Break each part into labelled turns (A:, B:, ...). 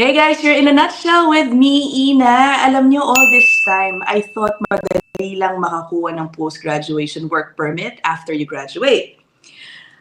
A: Hey guys, you're in a nutshell with me, Ina. Alam nyo, all this time, I thought madali lang makakuha ng post-graduation work permit after you graduate.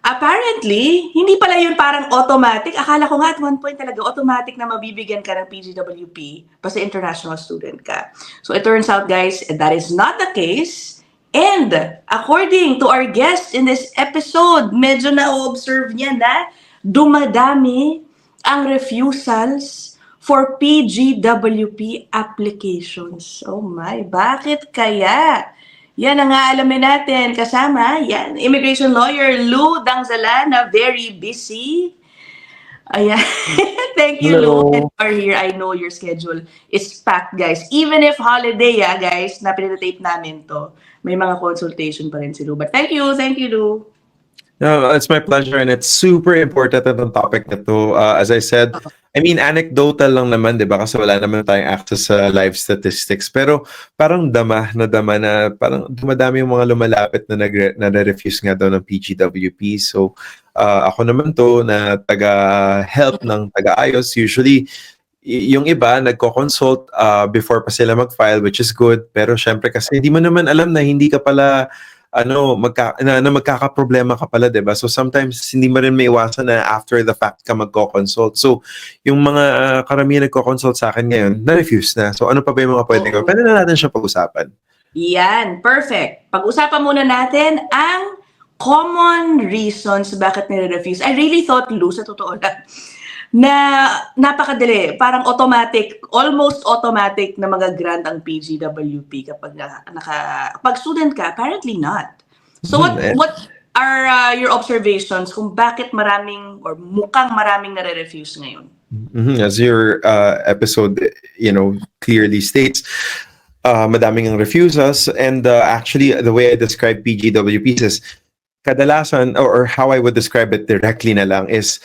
A: Apparently, hindi pala yun parang automatic. Akala ko nga at one point talaga automatic na mabibigyan ka ng PGWP basta international student ka. So it turns out guys, that is not the case. And according to our guest in this episode, medyo na-observe niya na dumadami ang refusals for PGWP applications. Oh my, bakit kaya? Yan ang aalamin natin. Kasama, yan, immigration lawyer Lou Dangzala na very busy. Ayan. Thank you, Lou, that you are here. I know your schedule is packed, guys. Even if holiday, guys, na pinatape namin to, may mga consultation pa rin si Lou. But thank you, Lou.
B: No, it's my pleasure and it's super important at ang topic na to. As I said, I mean, anecdotal lang naman, di ba? Kasi wala naman tayong access sa live statistics. Pero parang dama na parang dumadami yung mga lumalapit na na-refuse nga daw ng PGWP. So, ako naman to na taga-help ng taga-ayos. Usually, yung iba nagko-consult before pa sila mag-file, which is good. Pero syempre kasi hindi mo naman alam na hindi ka pala magkakaproblema ka pala, diba? So sometimes hindi mo rin maiwasan na after the fact ka magko-consult. So yung mga karamihan nagko-consult sa akin ngayon, na-refuse na. So ano pa ba yung mga pwede gawin? Pwede na natin siya pag-usapan.
A: Yan, perfect. Pag-usapan muna natin ang common reasons bakit nire-refuse. I really thought, Lou, sa totoo lang, na napakadali, parang automatic, almost automatic na mag-grant ang PGWP kapag pag student ka. Apparently not. So what are your observations kung bakit maraming or mukhang maraming nare-refuse ngayon?
B: As your episode, clearly states, madaming ang refusals, and actually the way I describe PGWP is kadalasan, or how I would describe it directly na lang is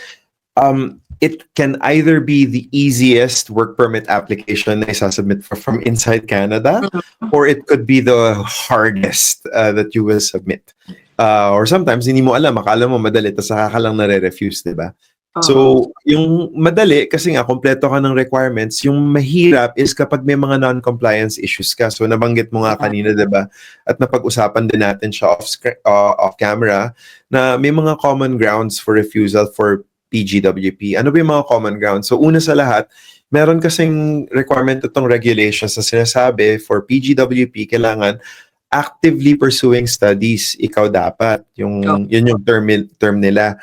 B: it can either be the easiest work permit application na isasubmit from inside Canada, or it could be the hardest that you will submit. Or sometimes, hindi mo alam, akala mo madali, tapos saka ka lang nare-refuse, diba? So, yung madali, kasi nga, kompleto ka ng requirements, yung mahirap is kapag may mga non-compliance issues ka. So, nabanggit mo nga kanina, diba? At napag-usapan din natin siya off-camera, na may mga common grounds for refusal for PGWP. Ano ba yung mga common grounds? So una sa lahat, meron kasing requirement itong regulations na sinasabi for PGWP, kailangan actively pursuing studies. Ikaw dapat. Yun yung term nila.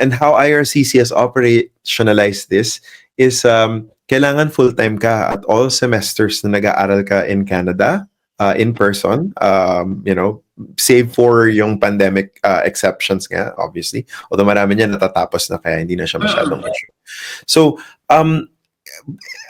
B: And how IRCC has operationalized this is kailangan full-time ka at all semesters na nag-aaral ka in Canada, in person, save for yung pandemic exceptions nga, obviously. Although marami niya natatapos na kaya hindi na siya masyadong issue. So,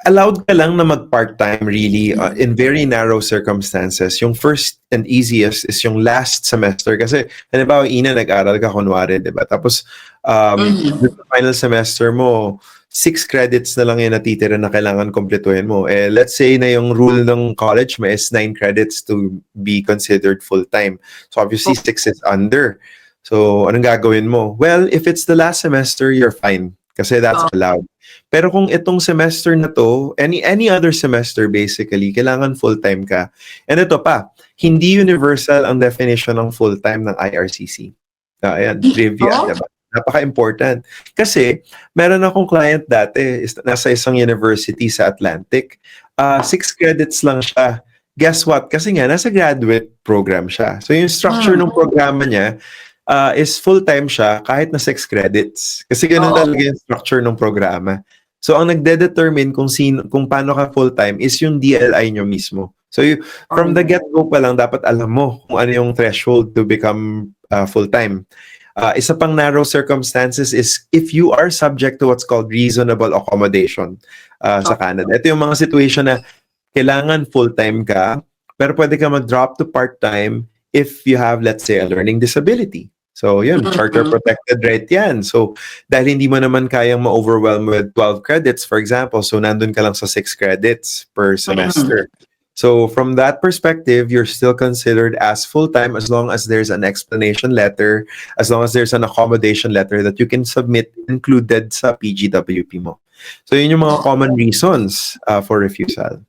B: allowed ka lang na mag-part-time really in very narrow circumstances. Yung first and easiest is yung last semester. Kasi, halimbawa, Ina, nag-aral ka kunwari, diba? Tapos, the final semester mo, 6 credits na lang yung natitira na kailangan kompletuhin mo. Let's say na yung rule ng college may is 9 credits to be considered full-time. So obviously 6 is under. So anong gagawin mo? Well, if it's the last semester, you're fine. Kasi that's allowed. Pero kung itong semester na to, any other semester basically, kailangan full-time ka. And ito pa, hindi universal ang definition ng full-time ng IRCC. Ayan, trivia, diba? Napaka-important. Kasi, meron akong client dati, nasa isang university sa Atlantic. 6 credits lang siya. Guess what? Kasi nga, nasa graduate program siya. So, yung structure ng programa niya is full-time siya kahit na 6 credits. Kasi ganun talaga yung structure ng programa. So, ang nagde-determine kung paano ka full-time is yung DLI nyo mismo. So, from the get-go pa lang, dapat alam mo kung ano yung threshold to become full-time. Isa pang narrow circumstances is if you are subject to what's called reasonable accommodation sa Canada. Ito yung mga situation na kailangan full-time ka, pero pwede ka mag-drop to part-time if you have, let's say, a learning disability. So, yun, charter protected right yan. So, dahil hindi mo naman kayang ma-overwhelm with 12 credits, for example, so nandun ka lang sa 6 credits per semester. So from that perspective, you're still considered as full-time as long as there's an explanation letter, as long as there's an accommodation letter that you can submit included sa PGWP mo. So yun yung mga common reasons for refusal.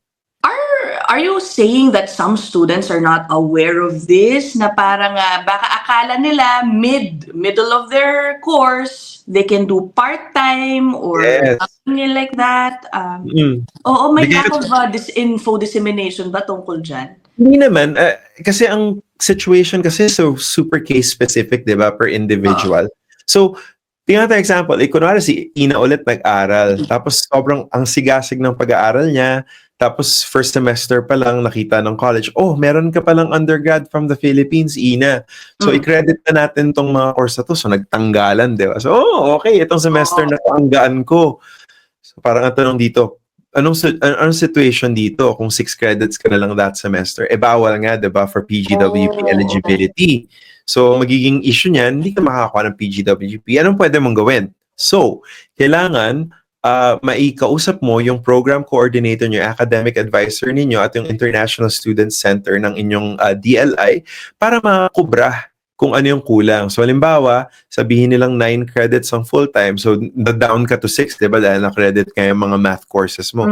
A: Are you saying that some students are not aware of this? Na parang baka akala nila middle of their course, they can do part-time or
B: Yes.
A: something like that.
B: Mm.
A: Oo, may
B: Because-
A: lack of info dissemination ba tungkol dyan?
B: Hindi naman. Kasi ang situation kasi so super case specific, di ba, per individual. So, tingnan natin example. Kunwari si Ina ulit nag-aral. Tapos sobrang ang sigasig ng pag-aaral niya. Tapos first semester pa lang nakita ng college, oh, meron ka palang undergrad from the Philippines, Ina. So, i-credit na natin tong mga course na to. So, nagtanggalan, di ba? So, okay, itong semester na tanggaan ko. So, parang ang tanong dito, anong situation dito kung 6 credits ka na lang that semester? Bawal nga, di ba, for PGWP eligibility. So, magiging issue niyan, hindi ka makakakuha ng PGWP. Anong pwede mong gawin? So, kailangan maikausap mo yung program coordinator niyo, academic advisor ninyo at yung International Student Center ng inyong DLI para makakubra kung ano yung kulang. So, halimbawa, sabihin nilang 9 credits ang full-time. So, down ka to 6, di ba? Dahil na-credit ka yung mga math courses mo.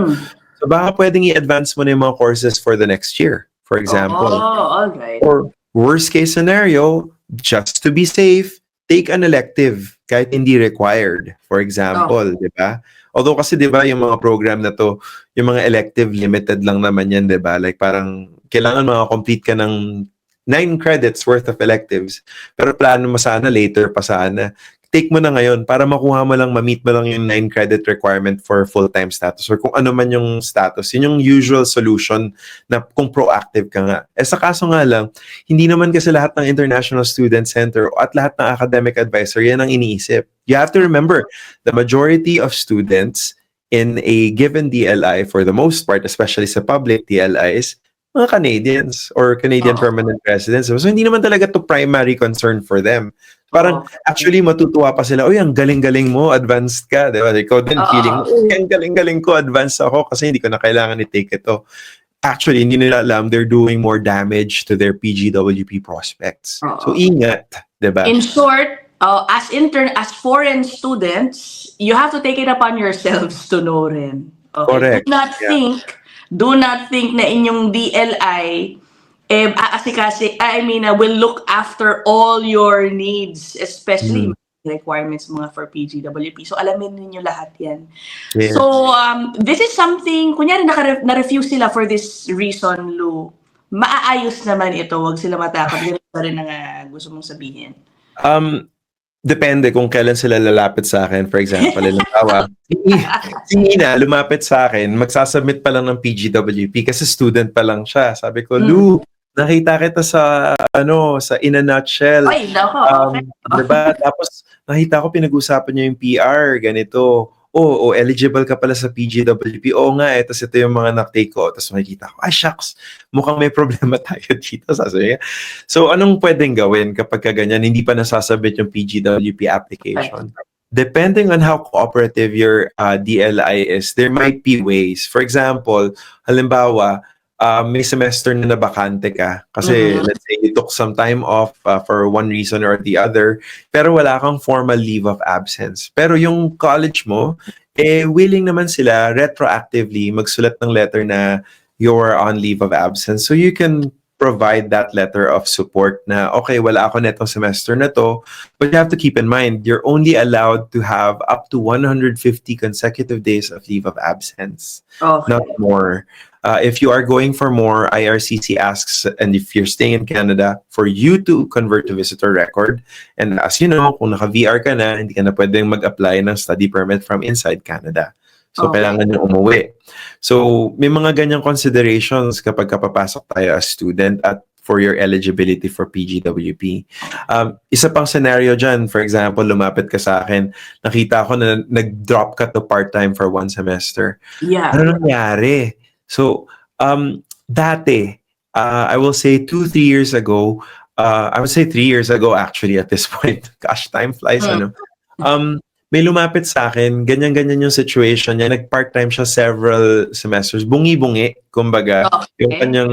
B: So, baka pwedeng i-advance mo na yung mga courses for the next year, for example.
A: Oh, alright.
B: Or worst case scenario, just to be safe, take an elective kahit hindi required, for example, di ba? Although kasi di ba yung mga program na to, yung mga elective limited lang naman yan, di ba? Like parang kailangan maka-complete ka ng 9 credits worth of electives. Pero plano mo sana later pa sana. Take mo na ngayon para makuha mo lang, ma-meet mo lang yung 9 credit requirement for full-time status or kung ano man yung status. Yun yung usual solution na kung proactive ka nga. Sa kaso nga lang, hindi naman kasi lahat ng International Student Center at lahat ng academic advisor, yan ang iniisip. You have to remember, the majority of students in a given DLI, for the most part, especially sa public DLIs, mga Canadians or Canadian permanent residents. So, hindi naman talaga to primary concern for them. Parang, actually, matutuwa pa sila, ang galing-galing mo, advanced ka. Diba? Ikaw din feeling, ang galing-galing ko, advanced ako kasi hindi ko na kailangan i-take ito. Actually, hindi nila alam, they're doing more damage to their PGWP prospects. So, ingat. Diba?
A: In short, as foreign students, you have to take it upon yourselves to know rin. Okay?
B: Correct.
A: Do not think na inyong DLI will look after all your needs, especially requirements mga for PGWP. So alamin ninyo lahat yan.
B: Yeah.
A: So this is something, kunyari na-refuse sila for this reason, Lou. Maaayos naman ito, wag sila matakot. Ganun pa rin ang gusto mong sabihin.
B: Depende kung kailan sila lalapit sa akin. For example, si Nina lumapit sa akin, magsasubmit pa lang ng PGWP kasi student pa lang siya. Sabi ko, Lou, nakita kita sa In a Nutshell.
A: Ay, nako.
B: Diba? Tapos nakita ko pinag-usapan niyo yung PR, ganito. Eligible ka pala sa PGWP. Oo nga, tapos ito yung mga na-take ko. Tapos makikita ko, shucks, mukhang may problema tayo dito. Sasabi. So, anong pwedeng gawin kapag ganyan, hindi pa nasasabit yung PGWP application? Depending on how cooperative your DLI is, there might be ways. For example, halimbawa, may semester na nabakante ka kasi let's say you took some time off for one reason or the other pero wala kang formal leave of absence. Pero yung college mo, willing naman sila retroactively magsulat ng letter na you're on leave of absence. So you can provide that letter of support na, okay, wala ako netong semester na to, but you have to keep in mind, you're only allowed to have up to 150 consecutive days of leave of absence, not more. If you are going for more, IRCC asks, and if you're staying in Canada, for you to convert to visitor record. And as you know, kung naka-VR ka na, hindi ka na pwedeng mag-apply ng study permit from inside Canada. So, kailangan nyo umuwi. So, may mga ganyang considerations kapag kapapasok tayo as student at for your eligibility for PGWP. Isa pang scenario dyan, for example, lumapit ka sa akin, nakita ko na nag-drop ka to part-time for one semester.
A: Yeah.
B: Ano nangyari? So, dati, I will say 2-3 years ago, I would say 3 years ago actually at this point, gosh, time flies, may may lumapit sa akin, ganyan-ganyan yung situation niya. Nag-part-time siya several semesters. Bungi-bungi, kumbaga, yung
A: Okay.
B: kanyang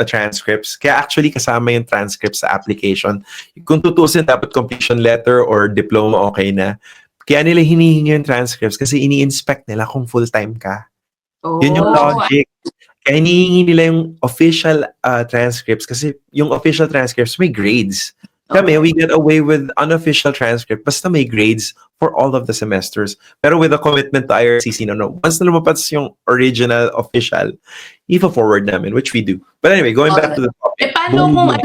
B: transcripts. Kaya actually, kasama yung transcripts sa application. Kung tutusin, dapat completion letter or diploma okay na. Kaya nila hinihingi yung transcripts kasi ini-inspect nila kung full-time ka. Yun yung
A: Oh,
B: logic. Kaya hinihingi nila yung official transcripts kasi yung official transcripts may grades. Kami,
A: okay.
B: we get away with unofficial transcript basta may grades for all of the semesters. Pero with a commitment to IRCC, no. Once na lumabas yung original official, i-forward namin, which we do. But anyway, going back to the topic.
A: Paano kung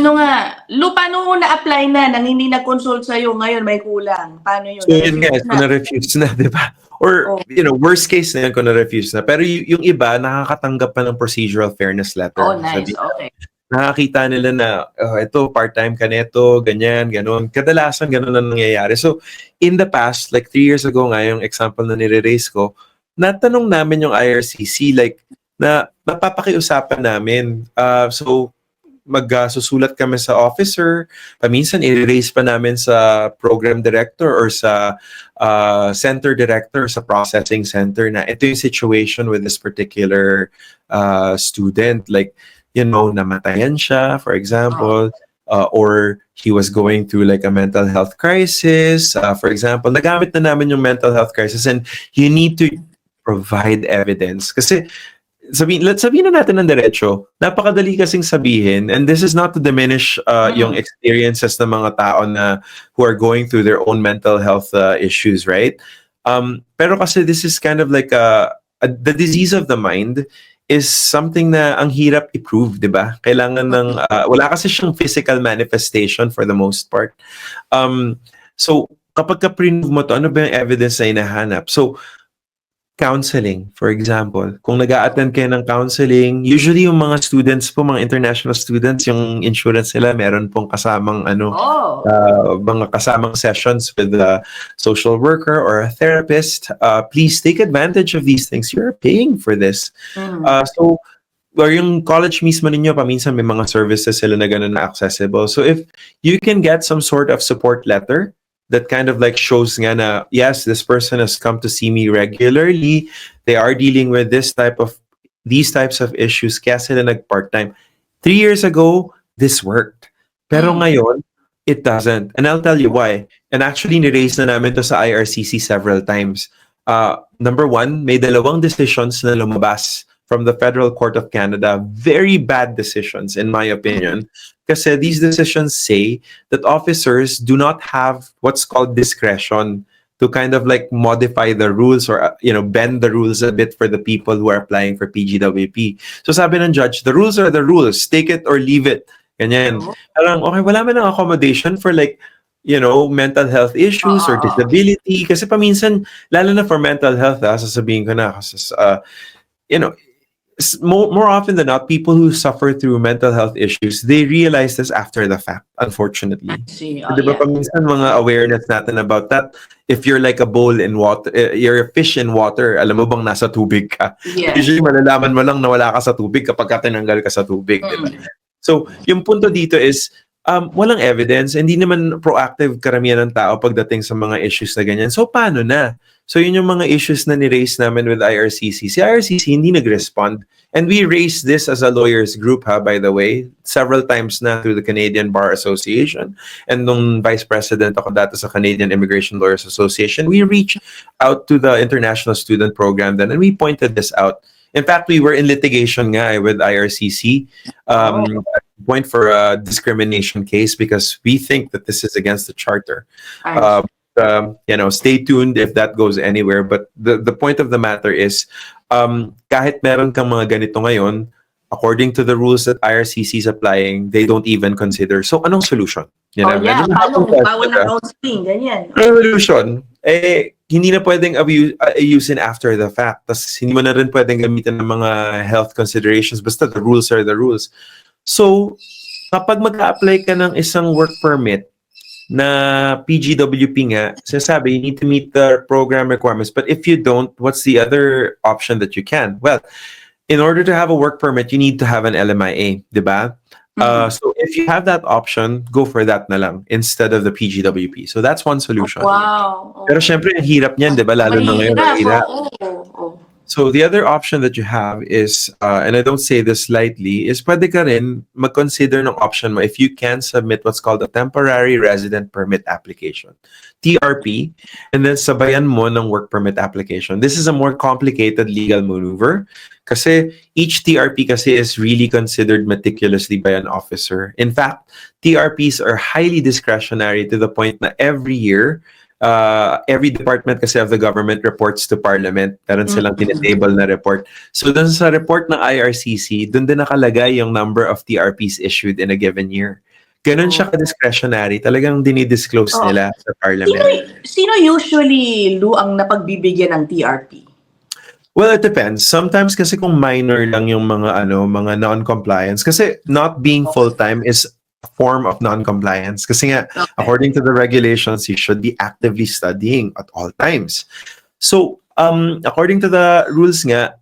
A: paano kung na-apply na, nang hindi nag-consult sa'yo, ngayon may kulang? Paano yun?
B: So yun guys, kung na-refuse na, di ba? Or, worst case na yun kung na-refuse na. Pero yung iba, nakakatanggap pa ng procedural fairness letter.
A: Oh, nice. Okay.
B: Nakakita nila na, ito, part-time ka neto, ganyan, ganon. Kadalasan ganon ang nangyayari. So, in the past, like 3 years ago nga, yung example na nire-raise ko, natanong namin yung IRCC, like, na mapapakiusapan namin. So, magsusulat kami sa officer, paminsan i-raise pa namin sa program director or sa center director sa processing center na ito yung situation with this particular student, like namatayan siya, for example, or he was going through like a mental health crisis, for example. Nagamit na namin yung mental health crisis, and you need to provide evidence kasi sabihin na natin ng diretso, napakadali kasing sabihin, and this is not to diminish yung experiences ng mga tao na who are going through their own mental health issues, right? Pero kasi this is kind of like the disease of the mind is something na ang hirap i-prove, di ba? Kailangan ng, wala kasi siyang physical manifestation for the most part. So, kapag ka-prove mo to, ano ba yung evidence na hinahanap? So, counseling, for example. Kung nag-a-attend kayo ng counseling, usually yung mga students po, mga international students, yung insurance nila, meron pong kasamang mga kasamang sessions with a social worker or a therapist. Please take advantage of these things. You're paying for this. So, or yung college mismo ninyo, paminsan may mga services sila na ganun na accessible. So if you can get some sort of support letter that kind of like shows nga na, yes, this person has come to see me regularly. They are dealing with these types of issues. Kaya sila nag-part-time. 3 years ago, this worked. Pero ngayon, it doesn't. And I'll tell you why. And actually, ni-raise na namin to sa IRCC several times. Number one, may 2 decisions na lumabas from the Federal Court of Canada. Very bad decisions, in my opinion. Kasi these decisions say that officers do not have what's called discretion to kind of like modify the rules or bend the rules a bit for the people who are applying for PGWP. So sabi ng judge, the rules are the rules. Take it or leave it. Ganyan. Parang, okay, wala man ng accommodation for like, mental health issues or disability. Kasi paminsan, lalo na for mental health, sasabihin ko na, kasi, more often than not, people who suffer through mental health issues, they realize this after the fact, unfortunately.
A: I see.
B: Diba, paminsan mga awareness natin about that, if you're like a bowl in water, you're a fish in water, alam mo bang nasa tubig ka?
A: Yes.
B: Usually, malalaman mo lang na wala ka sa tubig kapag ka tinanggal ka sa tubig. Diba? So, yung punto dito is, walang evidence, hindi naman proactive karamihan ng tao pagdating sa mga issues na ganyan. So, paano na? So, yun yung mga issues na ni-raise namin with IRCC. Si IRCC hindi nag-respond. And we raised this as a lawyers group, by the way, several times na through the Canadian Bar Association. And nung vice president ako dati sa Canadian Immigration Lawyers Association, we reached out to the International Student Program then, and we pointed this out. In fact, we were in litigation nga with IRCC, point for a discrimination case because we think that this is against the charter. Stay tuned if that goes anywhere. But the point of the matter is, kahit meron kang mga ganito ngayon, according to the rules that IRCC is applying, they don't even consider. So, anong solution?
A: Paano kung bawal na counseling, ganyan?
B: Solution, hindi na pwedeng ayusin after the fact. Tapos, hindi mo na rin pwedeng gamitin ng mga health considerations. Basta the rules are the rules. So, kapag mag-a-apply ka ng isang work permit na PGWP nga, sinasabi, you need to meet the program requirements. But if you don't, what's the other option that you can? Well, in order to have a work permit, you need to have an LMIA, di ba? So if you have that option, go for that na lang instead of the PGWP. So that's one solution.
A: Wow.
B: Pero syempre, ang hirap niyan, di ba? Lalo na ngayon, mahirap.
A: Oo.
B: So the other option that you have is, and I don't say this lightly, is pwede ka rin mag-consider ng option mo if you can submit what's called a temporary resident permit application, TRP, and then sabayan mo ng work permit application. This is a more complicated legal maneuver kasi each TRP kasi is really considered meticulously by an officer. In fact, TRPs are highly discretionary to the point na every year, every department kasi of the government reports to Parliament. Meron silang tinatable na report. So dun sa report ng IRCC, dun din nakalagay yung number of TRPs issued in a given year. Ganun siya ka-discretionary. Talagang dinidisclose nila sa Parliament.
A: Sino usually, Lou, ang napagbibigyan ng TRP?
B: Well, it depends. Sometimes kasi kung minor lang yung mga mga non-compliance, kasi not being full-time is a form of non-compliance. Kasi nga, according to the regulations, you should be actively studying at all times. So, according to the rules nga,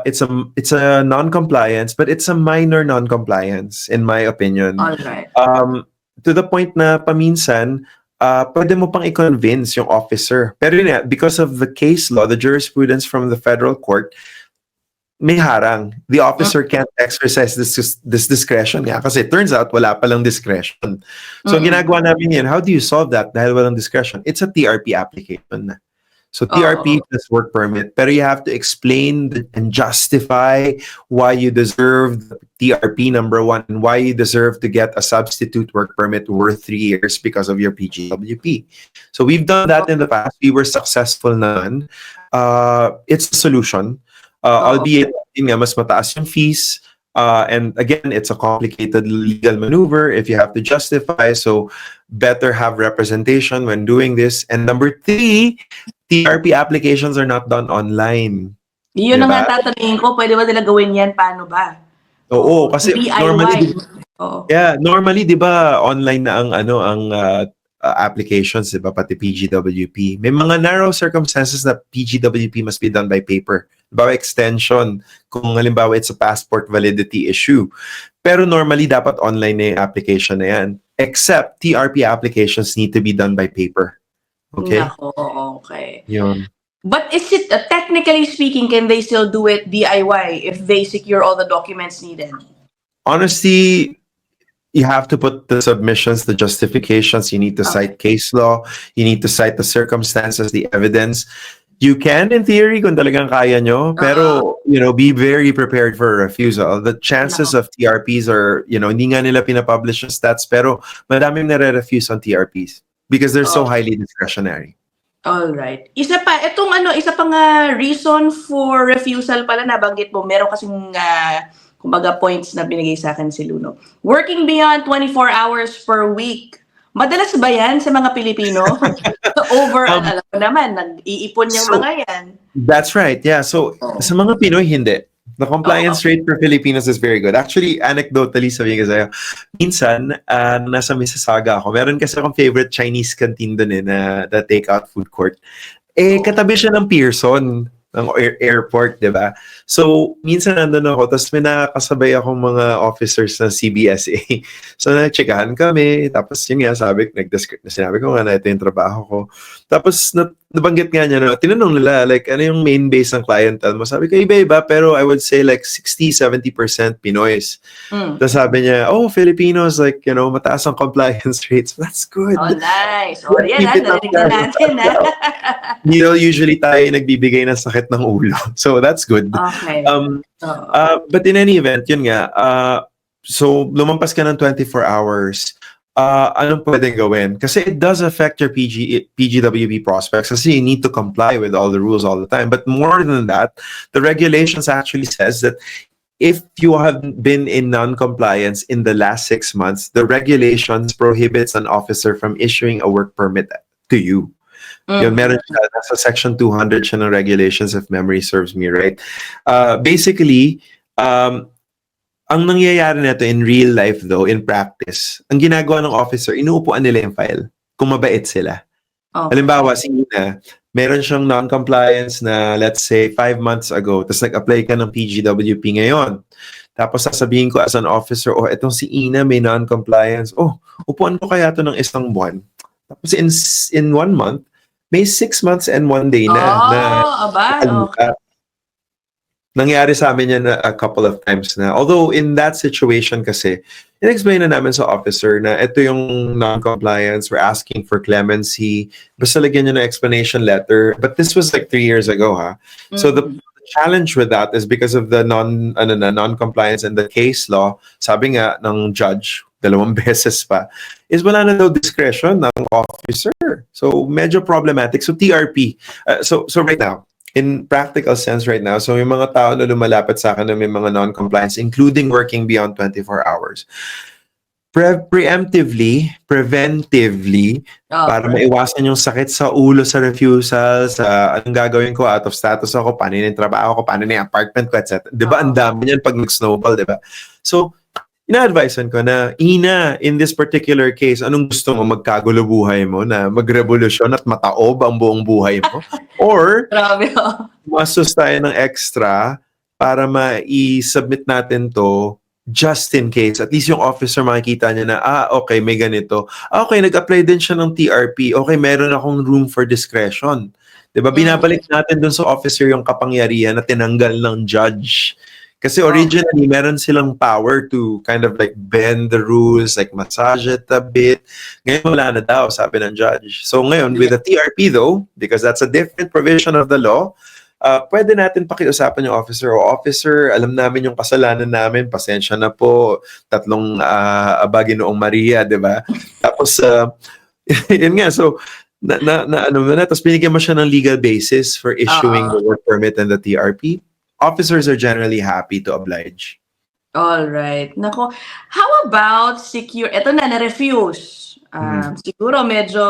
B: it's a non-compliance, but it's a minor non-compliance, in my opinion.
A: All right.
B: To the point na paminsan, pwede mo pang i-convince yung officer. Pero yun nga, because of the case law, the jurisprudence from the federal court, may harang. The officer can't exercise this discretion nga kasi it turns out wala palang discretion. So ginagawa namin yan, how do you solve that dahil walang discretion? It's a TRP application. So TRP plus work permit, pero you have to explain and justify why you deserve the TRP number one and why you deserve to get a substitute work permit worth 3 years because of your PGWP. So we've done that in the past. We were successful naman. It's a solution. Albeit yun nga, mas mataas yung fees. And again, it's a complicated legal maneuver if you have to justify. So better have representation when doing this. And number 3, TRP applications are not done online.
A: Yun na nga tatanungin ko, pwede ba nila gawin yan? Paano ba?
B: Oo, kasi
A: DIY.
B: normally 'di ba online na ang applications, 'di ba, pati PGWP. May mga narrow circumstances na PGWP must be done by paper. Halimbawa, extension, kung halimbawa it's a passport validity issue. Pero normally, dapat online na yung application na yan. Except, TRP applications need to be done by paper. Okay?
A: Nako, okay.
B: Yun.
A: But is it, technically speaking, can they still do it DIY if they secure all the documents needed?
B: Honestly, you have to put the submissions, the justifications, you need to cite case law, you need to cite the circumstances, the evidence. You can, in theory, kung talagang kaya nyo, pero, be very prepared for a refusal. The chances of TRPs are, hindi nga nila pinapublish yung stats, pero madaming nare-refuse on TRPs because they're so highly discretionary.
A: All right. Isa pang reason for refusal pala nabanggit mo, meron kasing kumbaga points na binigay sa akin si Luno. Working beyond 24 hours per week. Madalas ba yan sa mga Pilipino? Alam ko naman, nag-iipon yung mga yan.
B: That's right, yeah. So, sa mga Pinoy, hindi. The compliance rate for Filipinos is very good. Actually, anecdotally, sabihin ko sa'yo, minsan, nasa Mississauga ako, meron kasi akong favorite Chinese canteen doon na take-out food court. Katabi siya ng Pearson, ng airport, di ba? So, minsan nandun ako, tapos may nakakasabay akong mga officers ng CBSA. So, na-checkahan kami, tapos yun nga, sinabi ko nga na ito yung trabaho ko. Tapos, nabanggit nga niya, tinanong nila, like, ano yung main base ng clientele mo? Sabi ko, iba-iba, pero I would say like 60-70% Pinoys. Tapos sabi niya, Filipinos, like, mataas ang compliance rates. That's good.
A: Oh, nice. Yan, narinig na natin,
B: Usually tayo nagbibigay ng sakit ng ulo. So, that's good.
A: Okay.
B: But in any event, yun nga, so, lumampas ka ng 24 hours, anong pwedeng gawin? Kasi it does affect your PGWP prospects kasi you need to comply with all the rules all the time. But more than that, the regulations actually says that if you have been in non-compliance in the last 6 months, the regulations prohibits an officer from issuing a work permit to you. Yun, meron siya, nasa section 200 siya ng regulations if memory serves me right. Basically, ang nangyayari nito in real life though, in practice, ang ginagawa ng officer, inuupuan nila yung file kung mabait sila. Halimbawa, meron siyang non-compliance na let's say 5 months ago, tapos nag-apply ka ng PGWP ngayon. Tapos sasabihin ko as an officer, oh, etong si Ina may non-compliance. Oh, upuan ko kaya to ng isang buwan. Tapos in 1 month, may 6 months and 1 day na
A: Aba, okay.
B: nangyari sa amin yan a couple of times na. Although in that situation kasi, in-explain na namin sa officer na ito yung non-compliance, we're asking for clemency, basta lagyan nyo ng explanation letter. But this was like 3 years ago, ha? So the challenge with that is because of the non-compliance and the case law, sabi nga ng judge, 2 beses pa, is wala na daw discretion ng officer. So medyo problematic. So TRP. So right now, in practical sense right now, so yung mga tao na lumalapit sa akin na may mga non-compliance, including working beyond 24 hours, preventively, para maiwasan yung sakit sa ulo sa refusal, sa anong gagawin ko, out of status ako, paano yung trabaho ko, paano yung apartment ko, etc. Diba? Ang dami yan pag nag-snowball, diba? So, ina-advisean ko na, Ina, in this particular case, anong gusto mo, magkagulo buhay mo, na magrevolusyon at mataob ang buong buhay mo? Or,
A: Grabe,
B: masus tayo ng extra para ma-submit natin to just in case. At least yung officer makikita niya na, okay, may ganito. Okay, nag-apply din siya ng TRP. Okay, meron akong room for discretion. Diba? Binabalik natin dun sa officer yung kapangyarihan na tinanggal ng judge. Kasi originally, meron silang power to kind of like bend the rules, like massage it a bit. Ngayon, wala na daw, sabi ng judge. So ngayon, with the TRP though, because that's a different provision of the law, pwede natin pakiusapan yung officer. O officer, alam namin yung kasalanan namin, pasensya na po, 3 Baginoong Maria, di ba? Tapos, yun nga, so, tapos binigyan mo siya ng legal basis for issuing the work permit and the TRP. Officers are generally happy to oblige.
A: All right. Nako, how about ito na, na-refuse. Siguro medyo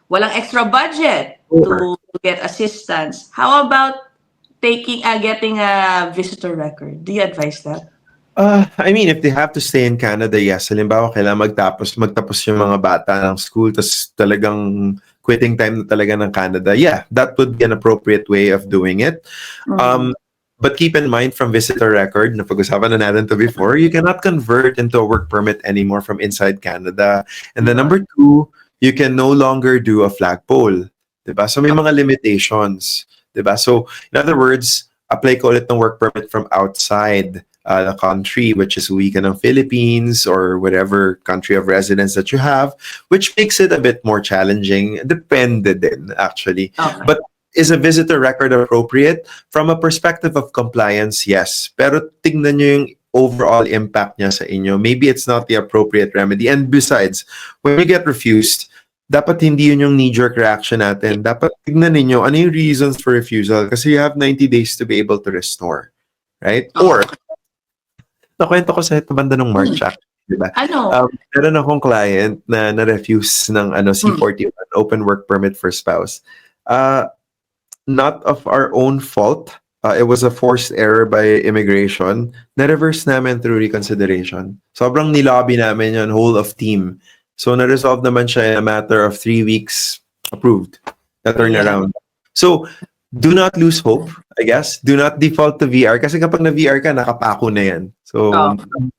A: walang extra budget to get assistance. How about getting a visitor record? Do you advise that?
B: I mean, if they have to stay in Canada, yes. Halimbawa, kailangan magtapos yung mga bata ng school, tas talagang quitting time na talaga ng Canada, yeah, that would be an appropriate way of doing it. But keep in mind, from visitor record, napag-usapan na natin to before, you cannot convert into a work permit anymore from inside Canada. And then number 2, you can no longer do a flagpole. Diba? So may mga limitations. Diba? So in other words, apply ko ulit ng work permit from outside the country, which is uwi ka ng Philippines or whatever country of residence that you have, which makes it a bit more challenging. Depende din, actually.
A: Okay.
B: But is a visitor record appropriate? From a perspective of compliance, yes. Pero tingnan nyo yung overall impact niya sa inyo. Maybe it's not the appropriate remedy. And besides, when you get refused, dapat hindi yun yung knee-jerk reaction natin. Dapat tignan ninyo ano yung reasons for refusal kasi you have 90 days to be able to restore. Right? Or, nakwento ko sa banda ng March, diba?
A: Ano?
B: Meron akong client na na-refuse ng C41, open work permit for spouse. Not of our own fault. It was a forced error by immigration. Na-reverse namin through reconsideration. Sobrang nilobby namin yun, whole of team. So, na-resolve naman siya in a matter of 3 weeks. Approved. Na-turn around. So, do not lose hope, I guess. Do not default to VR. Kasi kapag na-VR ka, nakapako na yan. So,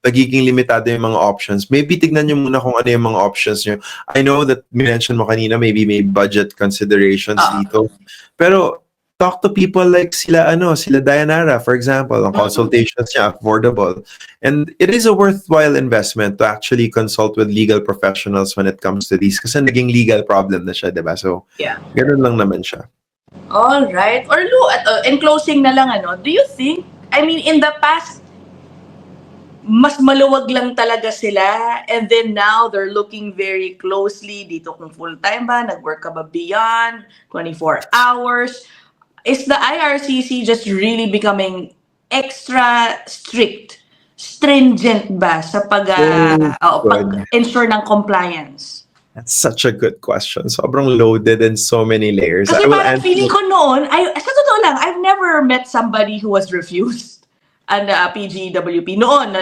B: nagiging limitado yung mga options. Maybe tignan nyo muna kung ano yung mga options nyo. I know that mention mo kanina, maybe may budget considerations dito. Pero, talk to people like sila Dayanara, for example. Ang consultations niya, affordable. And it is a worthwhile investment to actually consult with legal professionals when it comes to these. Kasi naging legal problem na siya, diba? So, ganun lang naman siya.
A: All right. Or in closing na lang, do you think, I mean, in the past, mas maluwag lang talaga sila and then now they're looking very closely dito kung full-time ba, nag-work ka ba beyond 24 hours? Is the IRCC just really becoming extra stringent ba sa pag-ensure ng compliance?
B: That's such a good question. Sobrang loaded in so many layers.
A: Kasi parang feeling ko noon, sa totoo lang, I've never met somebody who was refused and PGWP noon,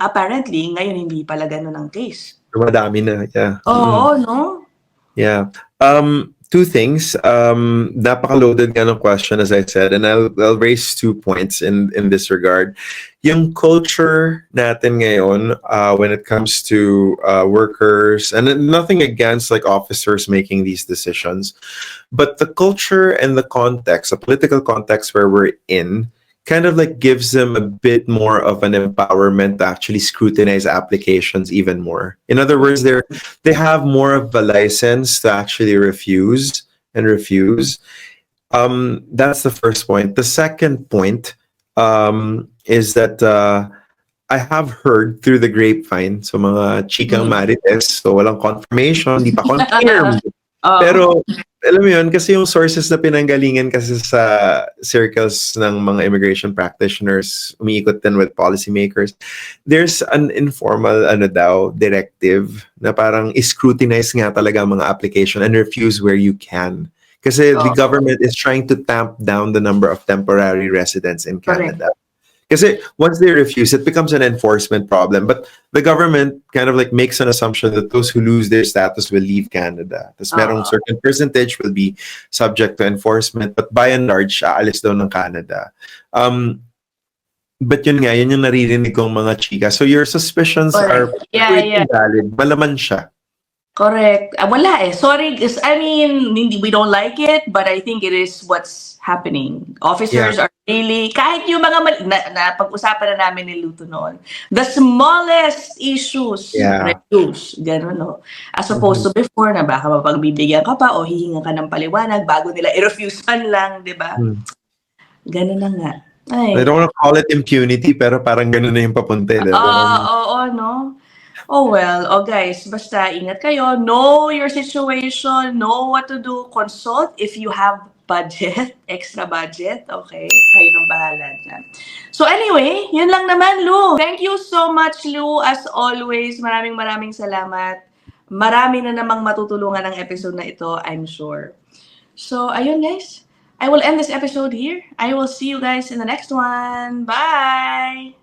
A: apparently, ngayon hindi pala ganun ang case.
B: Madami na, yeah.
A: Oo, no?
B: Yeah. two things. Napaka-loaded nga ng question, as I said, and I'll raise 2 points in this regard. Yung culture natin ngayon, when it comes to workers, and nothing against like officers making these decisions, but the culture and the context, the political context where we're in, kind of like gives them a bit more of an empowerment to actually scrutinize applications even more. In other words, they have more of a license to actually refuse and refuse. That's the first point. The second point is that I have heard through the grapevine, so mga chikang marites, so walang confirmation, di pa confirmed. Pero alam mo yun, kasi yung sources na pinanggalingan kasi sa circles ng mga immigration practitioners, umiikot din with policymakers, there's an informal directive na parang scrutinize nga talaga ang mga application and refuse where you can. Kasi the government is trying to tamp down the number of temporary residents in Canada. Kasi once they refuse, it becomes an enforcement problem. But the government kind of like makes an assumption that those who lose their status will leave Canada. Tapos merong certain percentage will be subject to enforcement. But by and large, aalis daw ng Canada. But yun nga, yun yung naririnig kong mga chika. So your suspicions are pretty valid. Malaman siya.
A: Correct. Wala eh. Sorry. I mean, we don't like it, but I think it is what's happening. Officers are really, kahit yung mga, pag-usapan na namin ni Luto noon, the smallest issues, refuse. Ganun, no? As opposed to before na baka mapagbibigyan ka pa o hihinga ka ng paliwanag bago nila i-refuse man lang, di ba? Ganun na nga. Ay.
B: I don't want to call it impunity, pero parang ganun na yung papunta.
A: Oo, no? Oh well, guys, basta ingat kayo. Know your situation, know what to do. Consult if you have budget, extra budget, okay? Kayo nang bahala dyan. So anyway, yun lang naman, Lou. Thank you so much, Lou. As always, maraming salamat. Marami na namang matutulungan ng episode na ito, I'm sure. So, ayun guys. I will end this episode here. I will see you guys in the next one. Bye!